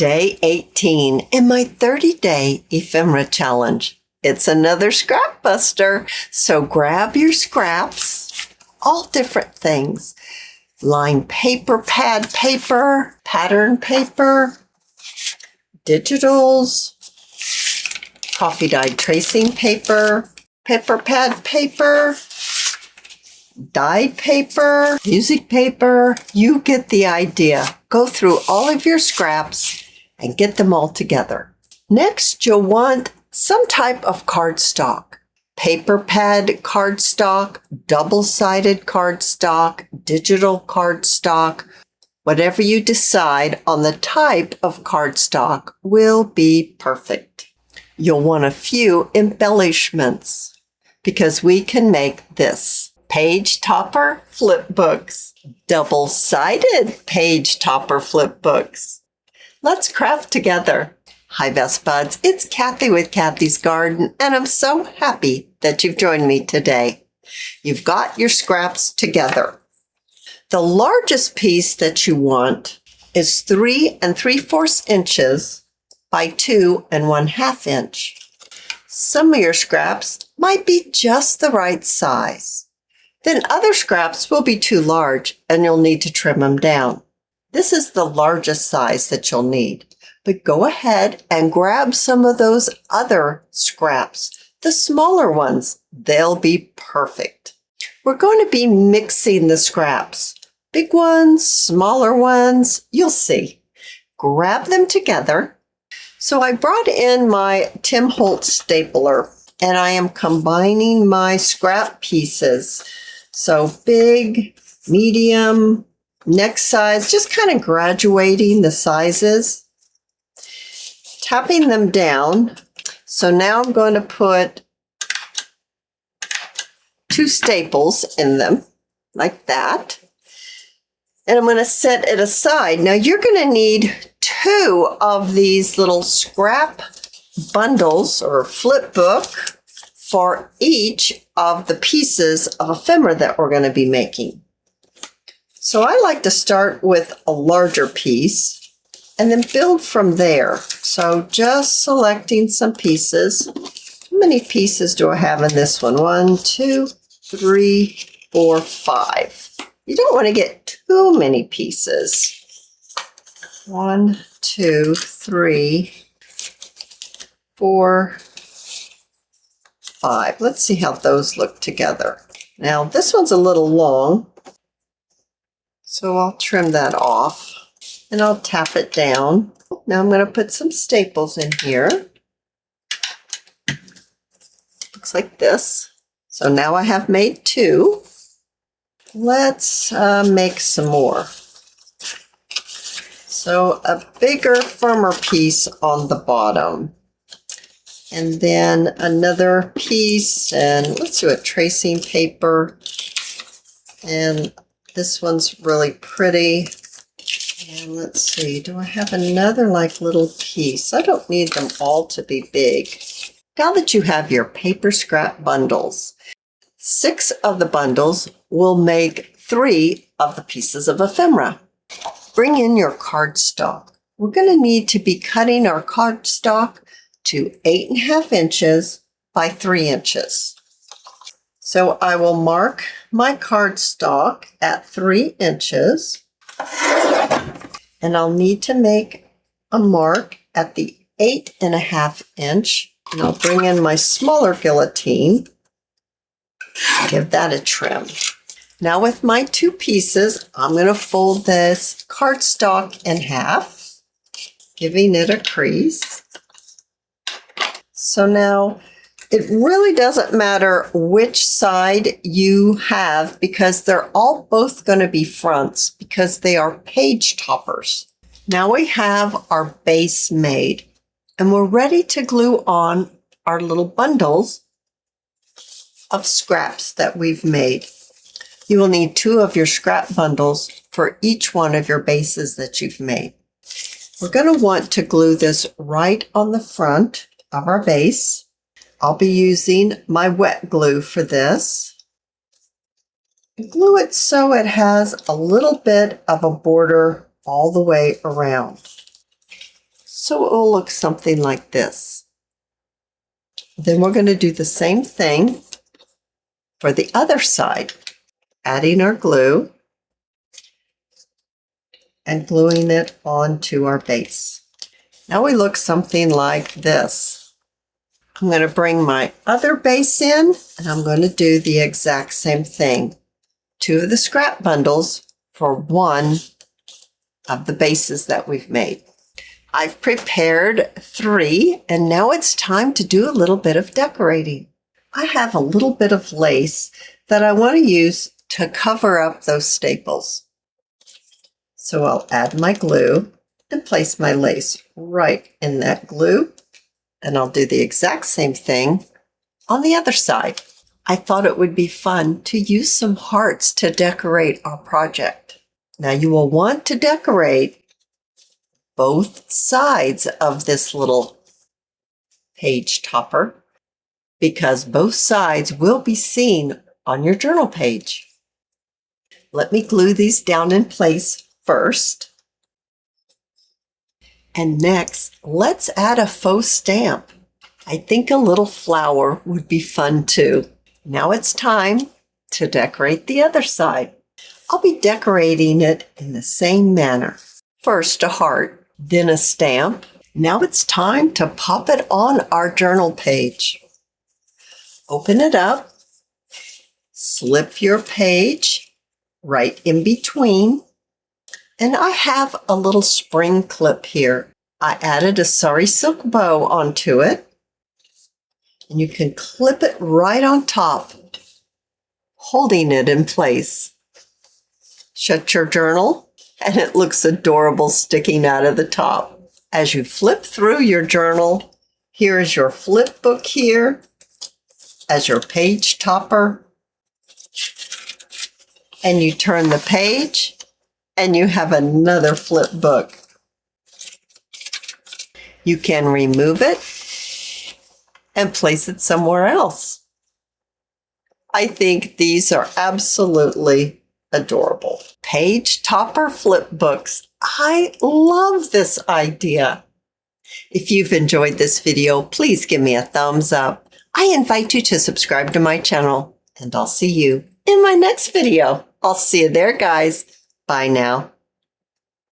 Day 18 in my 30-day ephemera challenge. It's another scrap buster, so grab your scraps, all different things. Lined paper, pad paper, pattern paper, digitals, coffee dyed tracing paper, paper pad paper, dyed paper, music paper. You get the idea. Go through all of your scraps and get them all together. Next, you'll want some type of cardstock. Paper pad cardstock, double-sided cardstock, digital cardstock. Whatever you decide on the type of cardstock will be perfect. You'll want a few embellishments because we can make this. Page topper flip books, double-sided page topper flip books. Let's craft together. Hi Best Buds, it's Cathy with Cathy's Garden, and I'm so happy that you've joined me today. You've got your scraps together. The largest piece that you want is 3 3/4 inches by 2 1/2 inch. Some of your scraps might be just the right size. Then other scraps will be too large and you'll need to trim them down. This is the largest size that you'll need, but go ahead and grab some of those other scraps, the smaller ones. They'll be perfect. We're going to be mixing the scraps, big ones, smaller ones, you'll see. Grab them together. So I brought in my Tim Holtz stapler and I am combining my scrap pieces. So big, medium, next size, just kind of graduating the sizes, tapping them down. So now I'm going to put 2 staples in them like that. And I'm going to set it aside. Now you're going to need 2 of these little scrap bundles or flip book for each of the pieces of ephemera that we're going to be making. So I like to start with a larger piece and then build from there. So just selecting some pieces. How many pieces do I have in this one? 1, 2, 3, 4, 5. You don't want to get too many pieces. 1, 2, 3, 4, 5. Let's see how those look together. Now this one's a little long, so I'll trim that off and I'll tap it down. Now I'm going to put some staples in here. Looks like this. So now I have made 2. Let's make some more. So a bigger, firmer piece on the bottom. And then another piece, and let's do a tracing paper. And this one's really pretty. And let's see, do I have another like little piece? I don't need them all to be big. Now that you have your paper scrap bundles, 6 of the bundles will make 3 of the pieces of ephemera. Bring in your cardstock. We're going to need to be cutting our cardstock to 8 1/2 inches by 3 inches. So I will mark my cardstock at 3 inches, and I'll need to make a mark at the 8 1/2 inch, and I'll bring in my smaller guillotine, give that a trim. Now with my 2 pieces, I'm going to fold this cardstock in half, giving it a crease. So now it really doesn't matter which side you have because they're all both going to be fronts because they are page toppers. Now we have our base made and we're ready to glue on our little bundles of scraps that we've made. You will need 2 of your scrap bundles for each one of your bases that you've made. We're going to want to glue this right on the front of our base. I'll be using my wet glue for this. Glue it so it has a little bit of a border all the way around. So it will look something like this. Then we're going to do the same thing for the other side, adding our glue and gluing it onto our base. Now we look something like this. I'm going to bring my other base in, and I'm going to do the exact same thing. 2 of the scrap bundles for 1 of the bases that we've made. I've prepared 3, and now it's time to do a little bit of decorating. I have a little bit of lace that I want to use to cover up those staples. So I'll add my glue and place my lace right in that glue. And I'll do the exact same thing on the other side. I thought it would be fun to use some hearts to decorate our project. Now you will want to decorate both sides of this little page topper because both sides will be seen on your journal page. Let me glue these down in place first. And next, let's add a faux stamp. I think a little flower would be fun too. Now it's time to decorate the other side. I'll be decorating it in the same manner. First a heart, then a stamp. Now it's time to pop it on our journal page. Open it up, slip your page right in between, and I have a little spring clip here. I added a sari silk bow onto it, and you can clip it right on top, holding it in place. Shut your journal, and it looks adorable sticking out of the top. As you flip through your journal, here is your flip book here as your page topper. And you turn the page, and you have another flip book. You can remove it and place it somewhere else. I think these are absolutely adorable. Page topper flip books. I love this idea. If you've enjoyed this video, please give me a thumbs up. I invite you to subscribe to my channel, and I'll see you in my next video. I'll see you there, guys. Bye now.